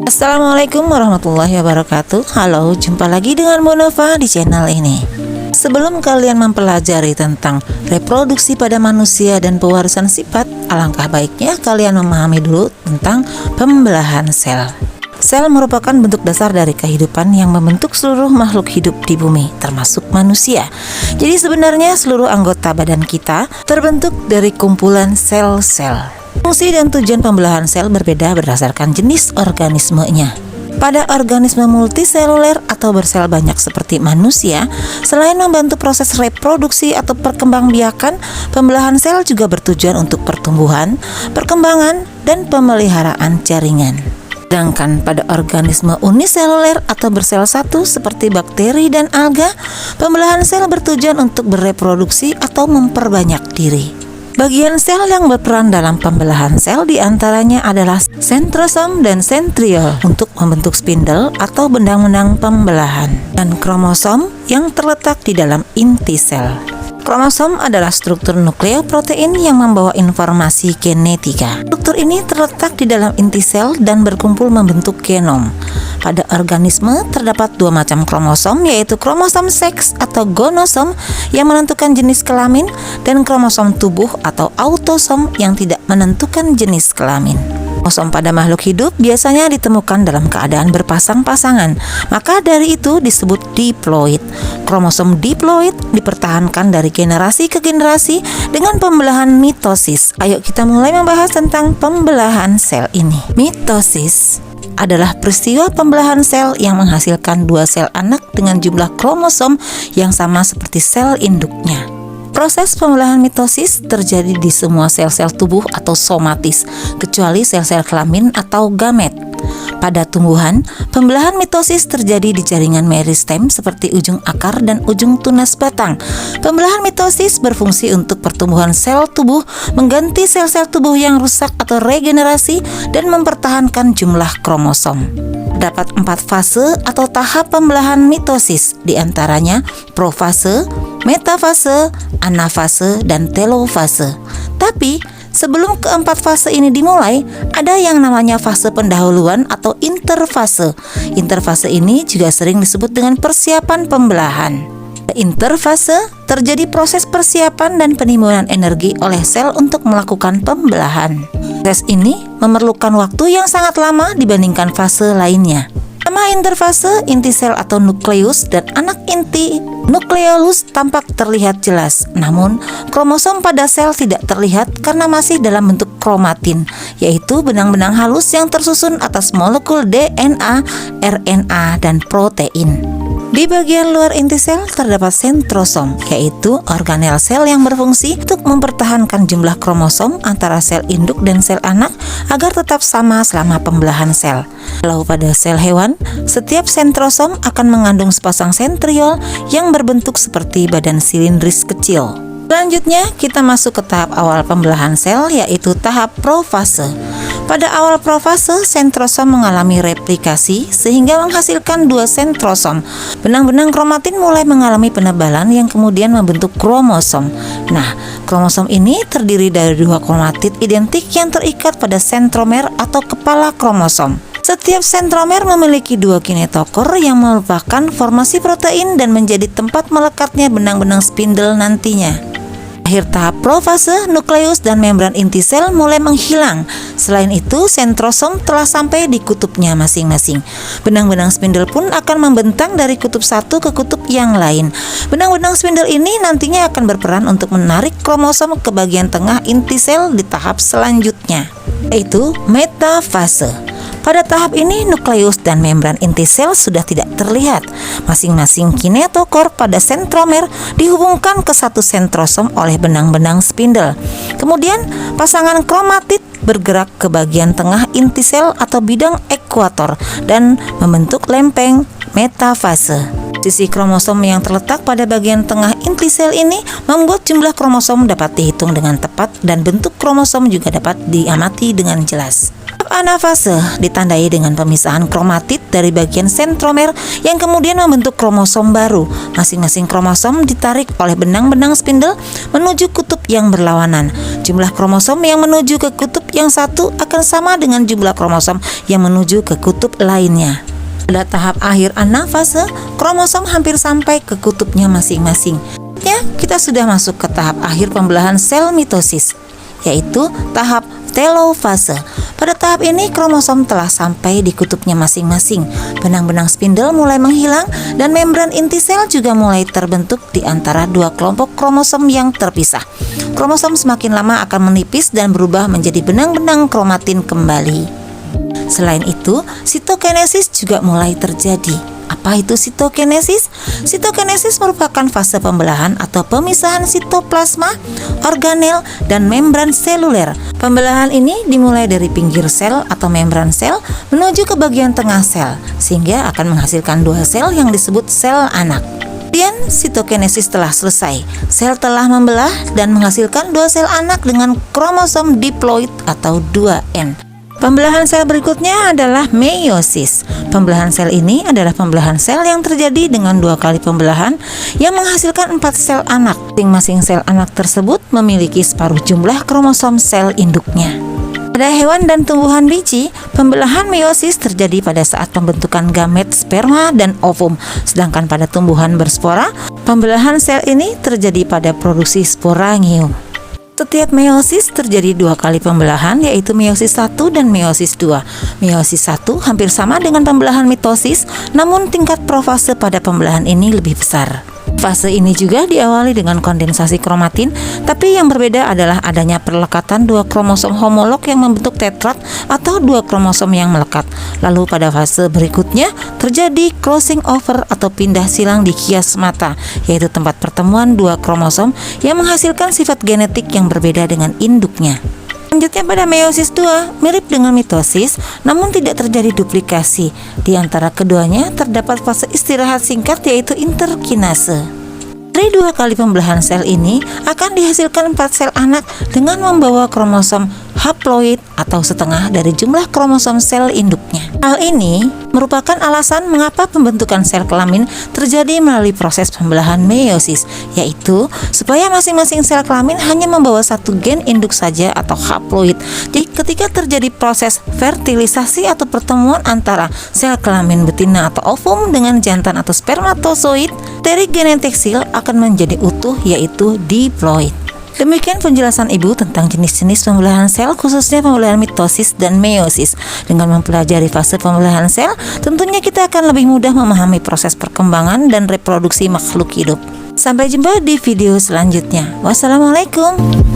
Assalamualaikum warahmatullahi wabarakatuh. Halo, jumpa lagi dengan Bu Nova di channel ini. Sebelum kalian mempelajari tentang reproduksi pada manusia dan pewarisan sifat, alangkah baiknya kalian memahami dulu tentang pembelahan sel. Sel merupakan bentuk dasar dari kehidupan yang membentuk seluruh makhluk hidup di bumi, termasuk manusia. Jadi sebenarnya seluruh anggota badan kita terbentuk dari kumpulan sel-sel. Fungsi dan tujuan pembelahan sel berbeda berdasarkan jenis organismenya. Pada organisme multiseluler atau bersel banyak seperti manusia, selain membantu proses reproduksi atau perkembangbiakan, pembelahan sel juga bertujuan untuk pertumbuhan, perkembangan, dan pemeliharaan jaringan. Sedangkan pada organisme uniseluler atau bersel satu seperti bakteri dan alga, pembelahan sel bertujuan untuk bereproduksi atau memperbanyak diri. Bagian sel yang berperan dalam pembelahan sel diantaranya adalah sentrosom dan sentriol untuk membentuk spindel atau benang-benang pembelahan, dan kromosom yang terletak di dalam inti sel. Kromosom adalah struktur nukleoprotein yang membawa informasi genetika. Struktur ini terletak di dalam inti sel dan berkumpul membentuk genom. Pada organisme terdapat dua macam kromosom, yaitu kromosom seks atau gonosom yang menentukan jenis kelamin dan kromosom tubuh atau autosom yang tidak menentukan jenis kelamin. Kromosom pada makhluk hidup biasanya ditemukan dalam keadaan berpasang-pasangan, maka dari itu disebut diploid. Kromosom diploid dipertahankan dari generasi ke generasi dengan pembelahan mitosis. Ayo kita mulai membahas tentang pembelahan sel ini. Mitosis adalah peristiwa pembelahan sel yang menghasilkan dua sel anak dengan jumlah kromosom yang sama seperti sel induknya. Proses pembelahan mitosis terjadi di semua sel-sel tubuh atau somatis, kecuali sel-sel kelamin atau gamet. Pada tumbuhan, pembelahan mitosis terjadi di jaringan meristem seperti ujung akar dan ujung tunas batang. Pembelahan mitosis berfungsi untuk pertumbuhan sel tubuh, mengganti sel-sel tubuh yang rusak atau regenerasi, dan mempertahankan jumlah kromosom. Terdapat 4 fase atau tahap pembelahan mitosis, diantaranya profase, metafase, anafase, dan telofase. Tapi sebelum keempat fase ini dimulai, ada yang namanya fase pendahuluan atau interfase. Interfase ini juga sering disebut dengan persiapan pembelahan. Interfase terjadi proses persiapan dan penimbunan energi oleh sel untuk melakukan pembelahan. Proses ini memerlukan waktu yang sangat lama dibandingkan fase lainnya. Nama interfase, inti sel atau nukleus dan anak inti nukleolus tampak terlihat jelas. Namun, kromosom pada sel tidak terlihat karena masih dalam bentuk kromatin, yaitu benang-benang halus yang tersusun atas molekul DNA, RNA, dan protein. Di bagian luar inti sel terdapat sentrosom, yaitu organel sel yang berfungsi untuk mempertahankan jumlah kromosom antara sel induk dan sel anak agar tetap sama selama pembelahan sel. Kalau pada sel hewan, setiap sentrosom akan mengandung sepasang sentriol yang berbentuk seperti badan silindris kecil. Selanjutnya, kita masuk ke tahap awal pembelahan sel, yaitu tahap profase. Pada awal profase, sentrosom mengalami replikasi sehingga menghasilkan dua sentrosom. Benang-benang kromatin mulai mengalami penebalan yang kemudian membentuk kromosom. Nah, kromosom ini terdiri dari dua kromatid identik yang terikat pada sentromer atau kepala kromosom. Setiap sentromer memiliki dua kinetokor yang merupakan formasi protein dan menjadi tempat melekatnya benang-benang spindel nantinya. Akhir tahap profase, nukleus dan membran inti sel mulai menghilang. Selain itu, sentrosom telah sampai di kutubnya masing-masing. Benang-benang spindel pun akan membentang dari kutub satu ke kutub yang lain. Benang-benang spindel ini nantinya akan berperan untuk menarik kromosom ke bagian tengah inti sel di tahap selanjutnya, yaitu metafase. Pada tahap ini, nukleus dan membran inti sel sudah tidak terlihat. Masing-masing kinetokor pada sentromer dihubungkan ke satu sentrosom oleh benang-benang spindel. Kemudian, pasangan kromatid bergerak ke bagian tengah inti sel atau bidang ekuator dan membentuk lempeng metafase. Sisi kromosom yang terletak pada bagian tengah inti sel ini membuat jumlah kromosom dapat dihitung dengan tepat dan bentuk kromosom juga dapat diamati dengan jelas. anafase ditandai dengan pemisahan kromatid dari bagian sentromer yang kemudian membentuk kromosom baru. Masing-masing kromosom ditarik oleh benang-benang spindle menuju kutub yang berlawanan. Jumlah kromosom yang menuju ke kutub yang satu akan sama dengan jumlah kromosom yang menuju ke kutub lainnya. Pada tahap akhir anafase, kromosom hampir sampai ke kutubnya masing-masing. Ya, kita sudah masuk ke tahap akhir pembelahan sel mitosis, yaitu tahap telofase. Pada tahap ini kromosom telah sampai di kutubnya masing-masing. Benang-benang spindle mulai menghilang dan membran inti sel juga mulai terbentuk di antara dua kelompok kromosom yang terpisah. Kromosom semakin lama akan menipis dan berubah menjadi benang-benang kromatin kembali. Selain itu, sitokinesis juga mulai terjadi. Apa itu sitokinesis? Sitokinesis merupakan fase pembelahan atau pemisahan sitoplasma, organel, dan membran seluler. Pembelahan ini dimulai dari pinggir sel atau membran sel menuju ke bagian tengah sel, sehingga akan menghasilkan dua sel yang disebut sel anak. Kemudian sitokinesis telah selesai. Sel telah membelah dan menghasilkan dua sel anak dengan kromosom diploid atau 2N. Pembelahan sel berikutnya adalah meiosis. Pembelahan sel ini adalah pembelahan sel yang terjadi dengan dua kali pembelahan yang menghasilkan 4 sel anak. Masing-masing sel anak tersebut memiliki separuh jumlah kromosom sel induknya. Pada hewan dan tumbuhan biji, pembelahan meiosis terjadi pada saat pembentukan gamet sperma dan ovum. Sedangkan pada tumbuhan berspora, pembelahan sel ini terjadi pada produksi sporangium. Setiap meiosis terjadi dua kali pembelahan, yaitu meiosis 1 dan meiosis 2. Meiosis 1 hampir sama dengan pembelahan mitosis, namun tingkat profase pada pembelahan ini lebih besar. Fase ini juga diawali dengan kondensasi kromatin, tapi yang berbeda adalah adanya perlekatan dua kromosom homolog yang membentuk tetrat atau dua kromosom yang melekat. Lalu pada fase berikutnya terjadi crossing over atau pindah silang di kiasmata, yaitu tempat pertemuan dua kromosom yang menghasilkan sifat genetik yang berbeda dengan induknya. Selanjutnya pada meiosis 2, mirip dengan mitosis, namun tidak terjadi duplikasi. Di antara keduanya terdapat fase istirahat singkat yaitu interkinase. Dari dua kali pembelahan sel ini akan dihasilkan 4 sel anak dengan membawa kromosom haploid atau setengah dari jumlah kromosom sel induknya. Hal ini merupakan alasan mengapa pembentukan sel kelamin terjadi melalui proses pembelahan meiosis, yaitu supaya masing-masing sel kelamin hanya membawa satu gen induk saja atau haploid. Jadi ketika terjadi proses fertilisasi atau pertemuan antara sel kelamin betina atau ovum dengan jantan atau spermatozoid, dari genetik sel akan menjadi utuh yaitu diploid. Demikian penjelasan Ibu tentang jenis-jenis pembelahan sel, khususnya pembelahan mitosis dan meiosis. Dengan mempelajari fase pembelahan sel, tentunya kita akan lebih mudah memahami proses perkembangan dan reproduksi makhluk hidup. Sampai jumpa di video selanjutnya. Wassalamualaikum.